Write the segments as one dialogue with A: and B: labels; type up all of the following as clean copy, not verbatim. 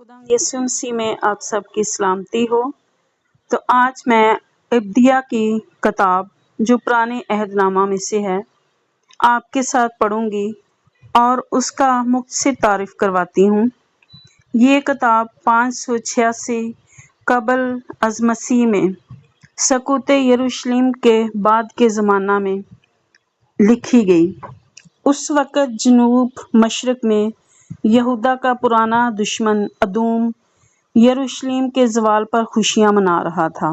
A: خدا یسوع مسیح میں آپ سب کی سلامتی ہو۔ تو آج میں ابدیہ کی کتاب جو پرانے عہد نامہ میں سے ہے آپ کے ساتھ پڑھوں گی اور اس کا مختصر تعارف کرواتی ہوں۔ یہ کتاب 586 قبل از مسیح میں سقوط یروشلم کے بعد کے زمانہ میں لکھی گئی۔ اس وقت جنوب مشرق میں یہودا کا پرانا دشمن ادوم یروشلم کے زوال پر خوشیاں منا رہا تھا،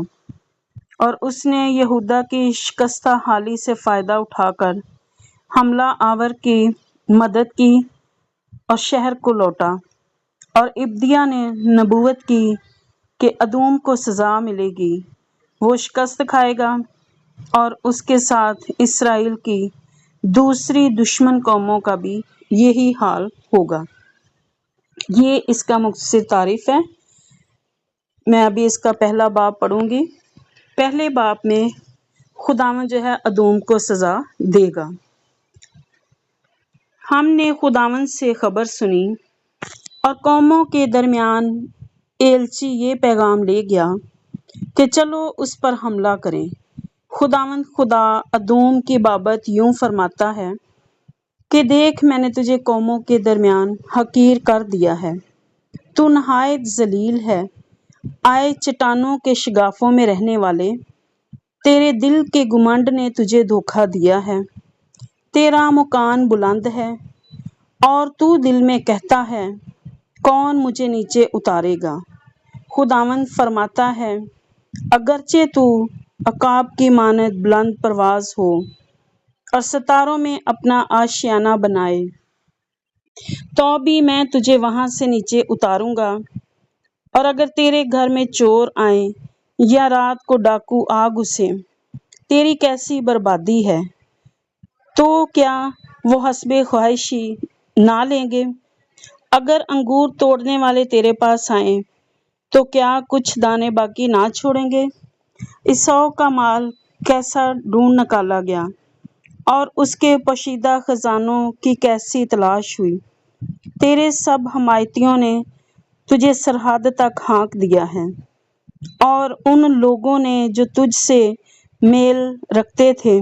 A: اور اس نے یہودا کی شکستہ حالی سے فائدہ اٹھا کر حملہ آور کی مدد کی اور شہر کو لوٹا۔ اور ابدیہ نے نبوت کی کہ ادوم کو سزا ملے گی، وہ شکست کھائے گا اور اس کے ساتھ اسرائیل کی دوسری دشمن قوموں کا بھی یہی حال ہوگا۔ یہ اس کا مختصر تعریف ہے۔ میں ابھی اس کا پہلا باب پڑھوں گی۔ پہلے باب میں خداوند جو ہے ادوم کو سزا دے گا۔ ہم نے خداوند سے خبر سنی اور قوموں کے درمیان ایلچی یہ پیغام لے گیا کہ چلو اس پر حملہ کریں۔ خداوند خدا ادوم کی بابت یوں فرماتا ہے کہ دیکھ، میں نے تجھے قوموں کے درمیان حقیر کر دیا ہے، تو نہایت ذلیل ہے۔ آئے چٹانوں کے شگافوں میں رہنے والے، تیرے دل کے گمنڈ نے تجھے دھوکہ دیا ہے۔ تیرا مکان بلند ہے اور تو دل میں کہتا ہے کون مجھے نیچے اتارے گا۔ خداوند فرماتا ہے اگرچہ تو عقاب کی مانند بلند پرواز ہو اور ستاروں میں اپنا آشیانہ بنائے، تو بھی میں تجھے وہاں سے نیچے اتاروں گا۔ اور اگر تیرے گھر میں چور آئیں یا رات کو ڈاکو آ گھسیں، تیری کیسی بربادی ہے، تو کیا وہ حسب خواہشی نہ لیں گے؟ اگر انگور توڑنے والے تیرے پاس آئیں تو کیا کچھ دانے باقی نہ چھوڑیں گے؟ عیسیٰ کا مال کیسا ڈھونڈ نکالا گیا اور اس کے پوشیدہ خزانوں کی کیسی تلاش ہوئی۔ تیرے سب حمایتیوں نے تجھے سرحد تک ہانک دیا ہے، اور ان لوگوں نے جو تجھ سے میل رکھتے تھے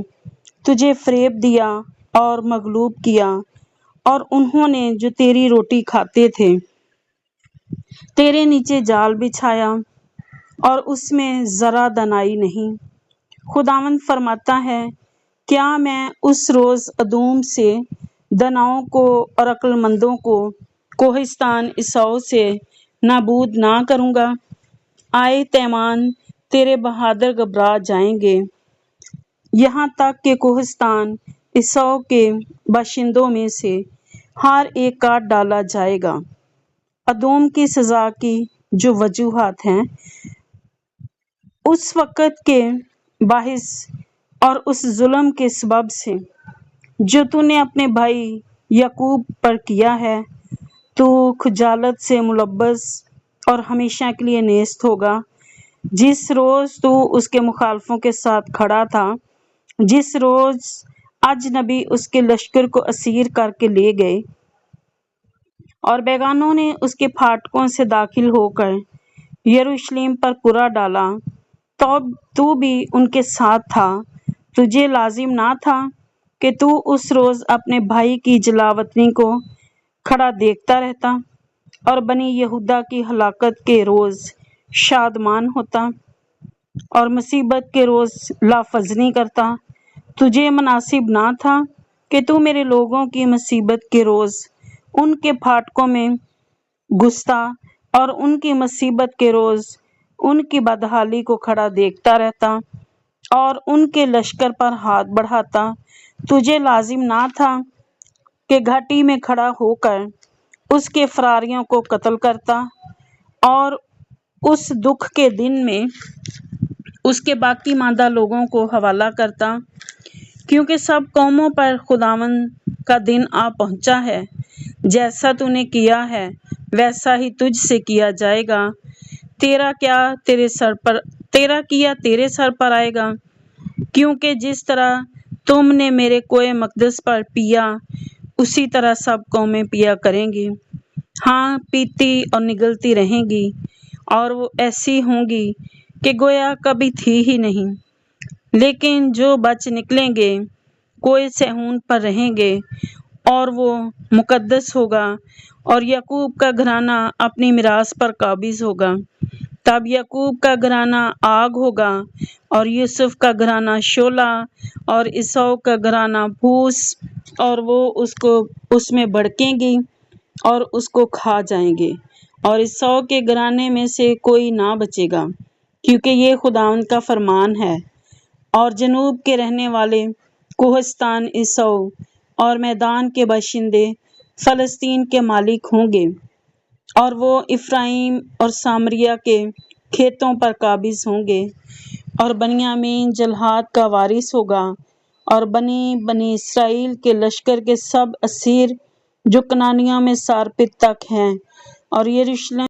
A: تجھے فریب دیا اور مغلوب کیا، اور انہوں نے جو تیری روٹی کھاتے تھے تیرے نیچے جال بچھایا اور اس میں ذرا دانائی نہیں۔ خداوند فرماتا ہے کیا میں اس روز ادوم سے داناؤں کو اور عقل مندوں کو کوہستان عیساؤ سے نابود نہ کروں گا؟ آئے تیمان، تیرے بہادر گھبرا جائیں گے، یہاں تک کہ کوہستان عیساؤ کے باشندوں میں سے ہر ایک کاٹ ڈالا جائے گا۔ ادوم کی سزا کی جو وجوہات ہیں اس وقت کے باعث اور اس ظلم کے سبب سے جو تو نے اپنے بھائی یعقوب پر کیا ہے، تو خجالت سے ملبس اور ہمیشہ کے لیے نیست ہوگا۔ جس روز تو اس کے مخالفوں کے ساتھ کھڑا تھا، جس روز اجنبی اس کے لشکر کو اسیر کر کے لے گئے اور بیگانوں نے اس کے پھاٹکوں سے داخل ہو کر یروشلم پر کرا ڈالا، تو بھی ان کے ساتھ تھا۔ تجھے لازم نہ تھا کہ تو اس روز اپنے بھائی کی جلاوطنی کو کھڑا دیکھتا رہتا اور بنی یہودا کی ہلاکت کے روز شادمان ہوتا اور مصیبت کے روز لافزنی کرتا؟ تجھے مناسب نہ تھا کہ تو میرے لوگوں کی مصیبت کے روز ان کے پھاٹکوں میں گھستا اور ان کی مصیبت کے روز ان کی بدحالی کو کھڑا دیکھتا رہتا اور ان کے لشکر پر ہاتھ بڑھاتا؟ تجھے لازم نہ تھا کہ گھاٹی میں کھڑا ہو کر اس کے فراریوں کو قتل کرتا اور اس دکھ کے دن میں اس کے باقی ماندہ لوگوں کو حوالہ کرتا؟ کیونکہ سب قوموں پر خداوند کا دن آ پہنچا ہے، جیسا تو نے کیا ہے ویسا ہی تجھ سے کیا جائے گا۔ تیرا کیا تیرے سر پر آئے گا، کیونکہ جس طرح تم نے میرے کوہ مقدس پر پیا اسی طرح سب قومیں پیا کریں گی۔ ہاں پیتی اور نگلتی رہیں گی، اور وہ ایسی ہوں گی کہ گویا کبھی تھی ہی نہیں۔ لیکن جو بچ نکلیں گے کوہ صہیون پر رہیں گے، اور وہ مقدس ہوگا، اور یعقوب کا گھرانہ اپنی میراث پر قابض ہوگا۔ تب یعقوب کا گھرانہ آگ ہوگا، اور یوسف کا گھرانہ شعلہ، اور عیسیٰ کا گھرانہ بھوس، اور وہ اس میں بڑکیں گی اور اس کو کھا جائیں گے، اور عیسیٰ کے گھرانے میں سے کوئی نہ بچے گا، کیونکہ یہ خداوند کا فرمان ہے۔ اور جنوب کے رہنے والے کوہستان عیسیٰ اور میدان کے باشندے فلسطین کے مالک ہوں گے، اور وہ افرائیم اور سامریہ کے کھیتوں پر قابض ہوں گے، اور بنیامین جلحاد کا وارث ہوگا، اور بنی اسرائیل کے لشکر کے سب اسیر جو کنانیوں میں سارپت تک ہیں، اور یروشلم